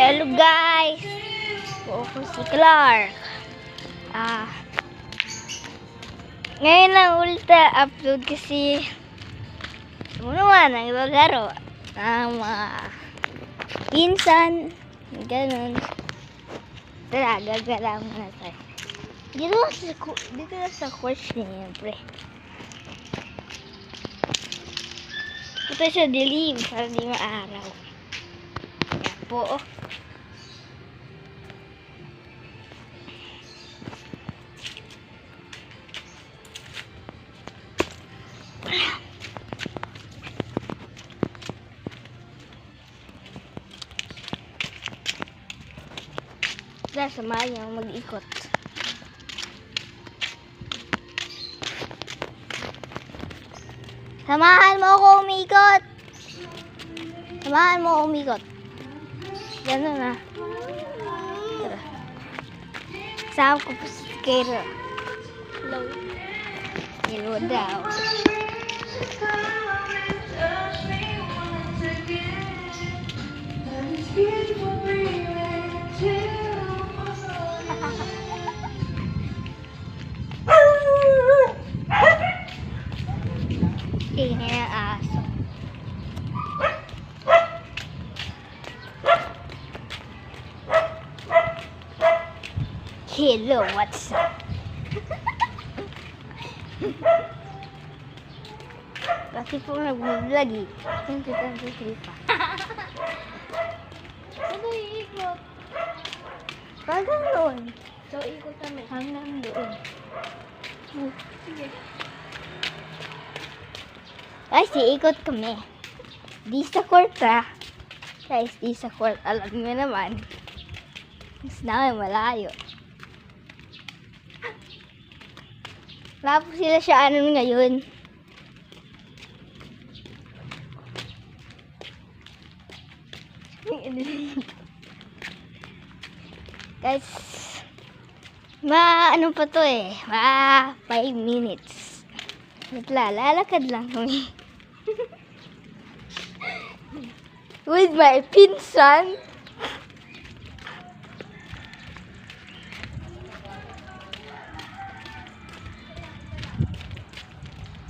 Hello guys! Ako si Clark. Ngayon lang ulit upload kasi ano naman ang maglaro ng mga pinsan. Ganun. Tara, gagala muna tayo. Dito sa course siyempre. Ito siya dilim para di maaraw. Yan po. Samahan niyo mag-ikot. Samahan mo ako umikot. Samahan mo ako umikot. Ganun na. Tara. Sama ko po si Kero. Hello. Hello daw. Ingay ang aso. Hello, what's up? Kasi po nag-vlog eh. Hindi pa. Ano iikot? Hanggang doon. So, ikot kami. Hanggang doon. Sige. Guys, iikot kami. Di sa court ha. Guys, di sa court. Alam nyo naman. Mas namin malayo. Wala po sila siya ngayon. Guys, ano pa to eh. 5 minutes. Lalakad lang kami. With my pinsan.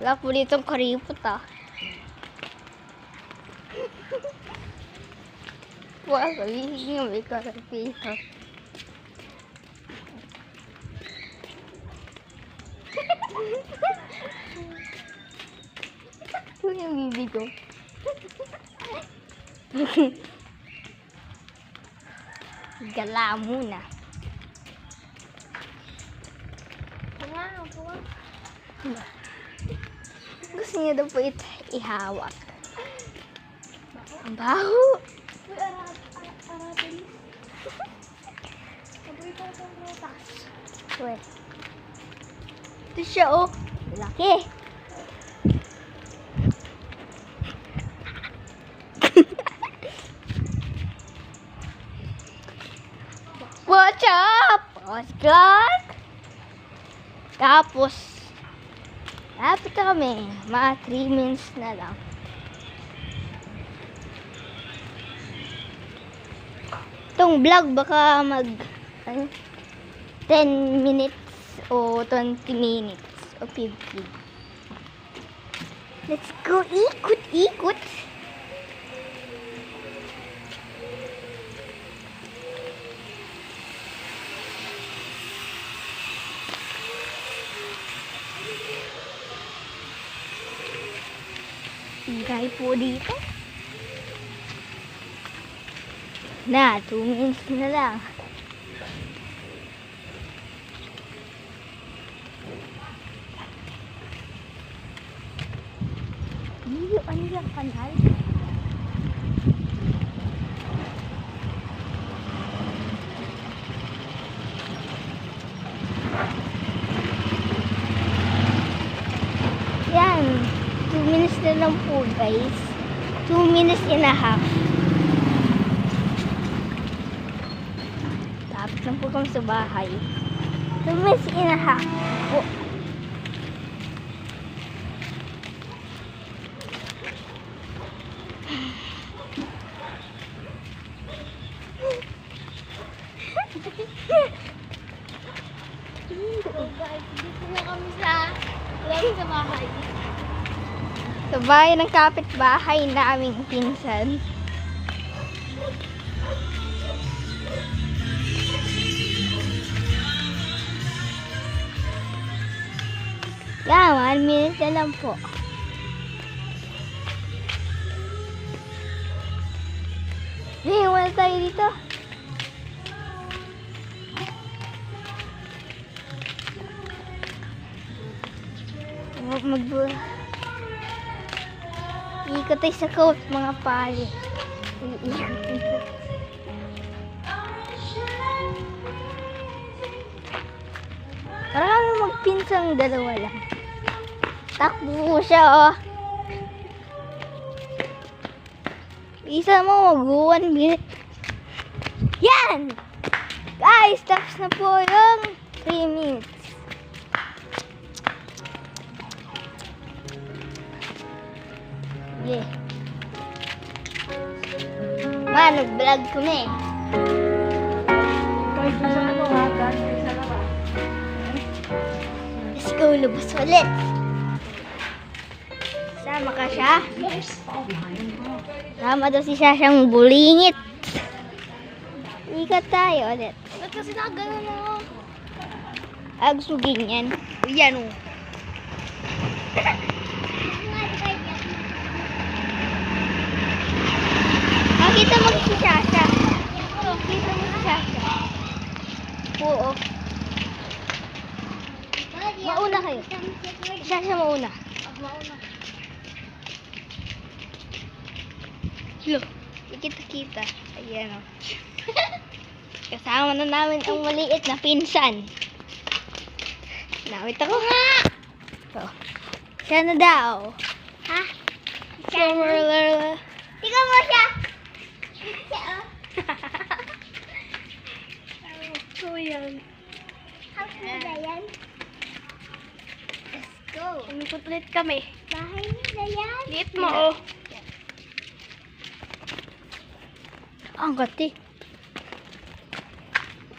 Wala po ditong karipot ah. Wala, sabihin nga may karipot. Ito yung bibi ko. Gala muna. Gusto niya daw po ito ihawak. Ang baho. Uy, aratin. Sabi pa itong rotas. Wait. Ito siya oh. Laki. What's up? Oscar? Tapos, lapit na kami. Mga 3 minutes na lang. Itong vlog baka 10 minutes o 20 minutes o 50. Let's go ikot. Ingay po dito. Na, 2 minutes na lang. Ano yung kanal? Yan. 2 minutes na lang po guys. 2 minutes and a half. Tapos lang po kami sa bahay. 2 minutes and a half. Oh. guys, dito na kami sa bahay. Sa bahay ng kapitbahay naming pinsan. Yeah, 1 minute na lang po. Hey, wala tayo dito. Ikot tayo sa coat, mga pali. Iikot tayo. Parang kami magpinsang dalawa lang. Takbo siya, oh. Isa mo, mag 1 minute. Yan! Guys, tapos na po yung 3 minutes. Yeah. Ma, nag-vlog kami. Kahit sa ano ha, kahit sa labas. Let's go, lubos ulit. Sama ka siya? Sama daw si Sashang bulingit. Ikat tayo ulit. Ba't kasi nakagano mo? Agsugin yan. Yan o. Makita mo si Sasha. Makita mo si Sasha. Oo. Mauna kayo. Si Sasha mauna. Mauna. Look, ikita-kita. Ayan o. Kasama na namin ang maliit na pinsan. Nawit ako nga! So, siya na daw. Ha? Siya na. Tingnan mo siya! Siya o. So yan. House nila yan. Let's go. Umikot ulit kami. Bahay nila yan. Liit mo oh. Ang gati.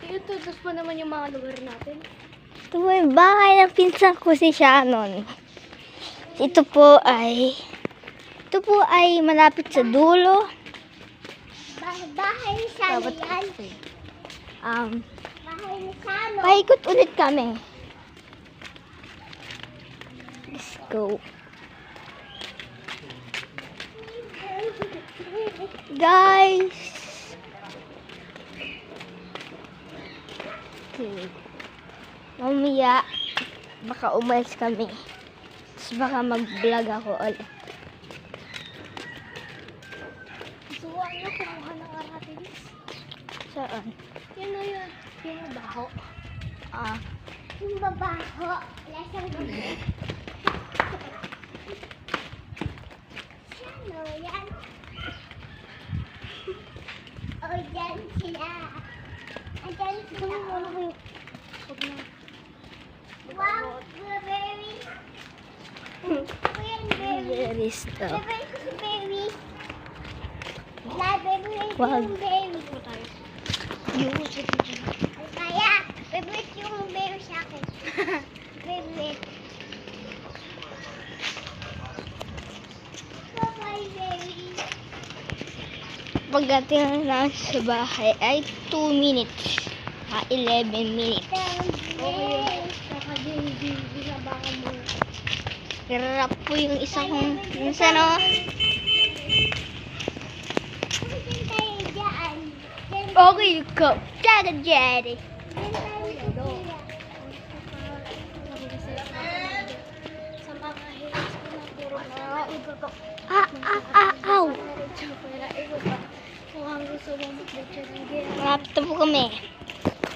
Itutos pa naman yung mga lugar natin. Ito po yung bahay ng pinsan ko si Shannon. Ito po ay malapit sa dulo. Bahay ni Dapat yan. Bahay ni Sano. Paikot ulit kami. Let's go. Guys. Okay. Mamaya, baka umalis kami. Tapos baka mag-vlog ako ulit. Suwa niyo kumuha ng aratilis. Saan? Yan o yun. Yung baho. Ah, Yung babaho. Lasang gabi. Sano yan? O dyan sila. Andyan sila. Wow, blueberry. very stuff. Blueberry. Blueberry. Wag. Blueberry. Kaya, favorite yung berry sa akin. Favorite. Bye-bye, berry. Pagdating na sa bahay ay 2 minutes. 11 minutes. Okay. Binabangan mo. Hirap po yung isa kong minsan, oh. Diyan tayo dyan. Okay, go. Jaga Jerry. Diyan tayo dyan. Sa mga hilis ko na puro na ibabaw. Ow. Mukhang gusto mo mag-lecture ng gaya. Malapit na po kami.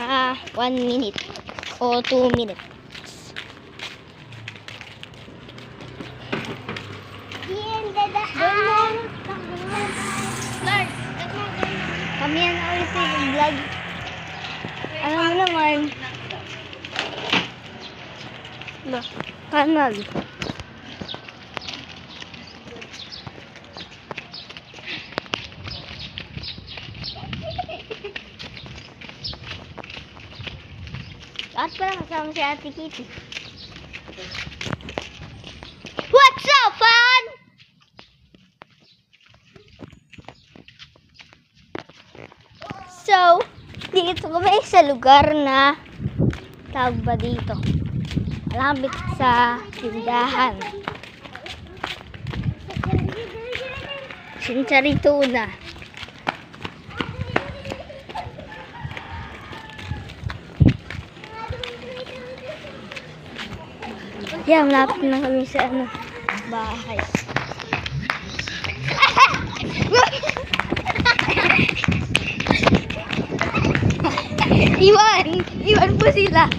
1 minute o 2 minutes. Diyan dadaan. Lord, Kami yan na ulit yung vlog. Ano mo naman? Kanal. At pala kasama si Ate Kitty. What's up, fun? So, dito kami sa lugar na tawag ba dito? Malapit sa tindahan. Sincharituna. Yeah, malapit na kami sa bahay. Iwan po sila.